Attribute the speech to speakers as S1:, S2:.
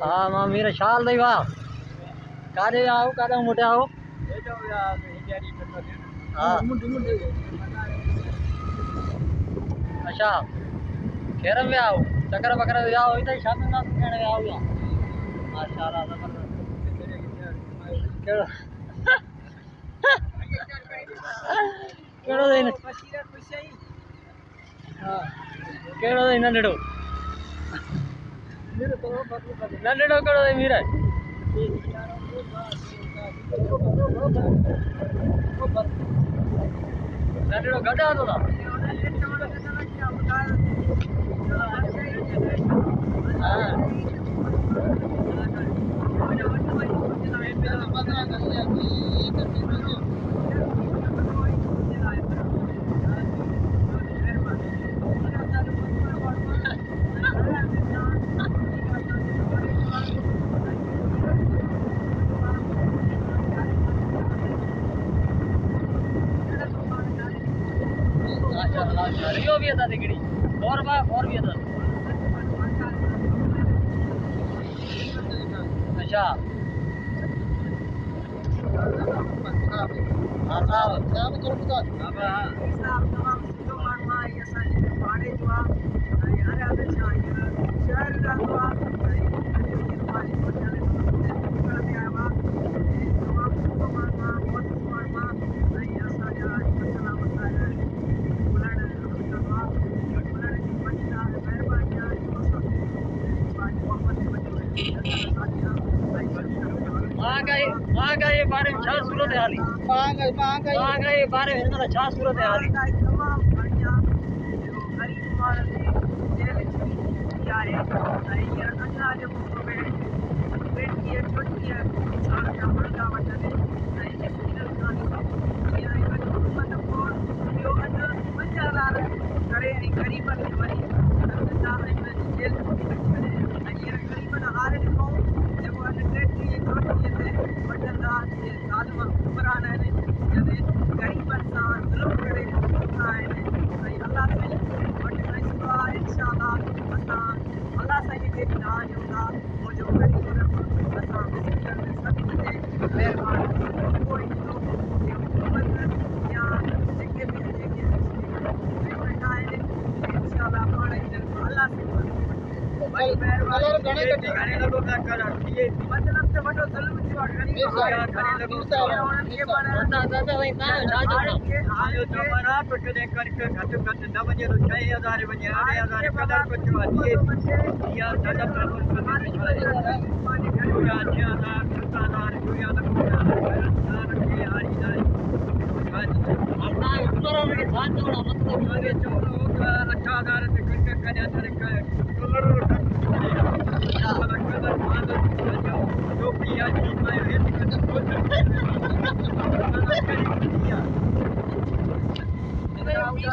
S1: हाँ मां मेरा शाल दई वाह कादे आओ कादे मोटे आओ हाँ अच्छा खेरम में आओ चक्कर बकरा जाओ इधर शाम में ना कहने आओ या माशाल्लाह जबरदस्त केड़ो केड़ो दिन हां केड़ो दिन नंडड़ो नंडड़ो केड़ो दिन मीरा नंडड़ो गड्ढा तो था रियो भी था दिगड़ी और भी था अच्छा हाँ साहब क्या करो बता हां साहब तमाम सिद्धो मानवा ये साजे पाड़े जो आ यार आवे चाहिए शहर का हुआ हमारी को चले कर दिया हुआ तमाम सिद्धो मानवा बहुत मानवा नहीं ऐसा जा सलामत है बुलाने करवा बुलाने की बच्चा मेहरबानी है जो सब आज मोहब्बत महंगाई बारे में छा सूरत है हाली महंगाई बारे में हिन छा सूरत है हाली तमाम बढ़िया जो गरीब माण्हुनि जी जेल जी आहे ऐं हींअर अञा जो में 20-24 साल जा मुर्गा वठनि ऐं एक्सीडेंट खां हींअर हुकूमत खोड़ ॿियो अधु 50,000 करे ऐं ग़रीबनि खे वरी जेल हींअर ग़रीबनि हारे ॾिनो जेको अॼु 33-34 ते वठंदा जे ज़ालिम हुकमरान आहिनि जॾहिं ग़रीबनि सां ज़ुल्म करे चुका आहिनि ऐं अलाह साईं वटि फैसलो आहे इंशाअल्लाह असां अलाह साईं खे बि तव्हां ॾियूं था उहो जो ग़रीब रब असां मिसकिन में सभिनी ते महिरबानी कोई ॾींदो कि हुकूमत या जेके बि वेठा आहिनि इंशाअल्लाह पाण ई अलाह साईं मतलब तो वडो ज़ुल्म थियो गरीब आयो जमरा तो कदे करके घट घट न वजे तो 6000 वजे 8000 कदर कुछ वादी या दादा प्रभु माने पूरा 6000 7000 दुनिया दा पूरा के हारी जाए अपना ऊपर में जान जोड़ा मतलब आगे चोरो 8000 से करके कन्या करे कलर जो पिया जी मैं ये कुछ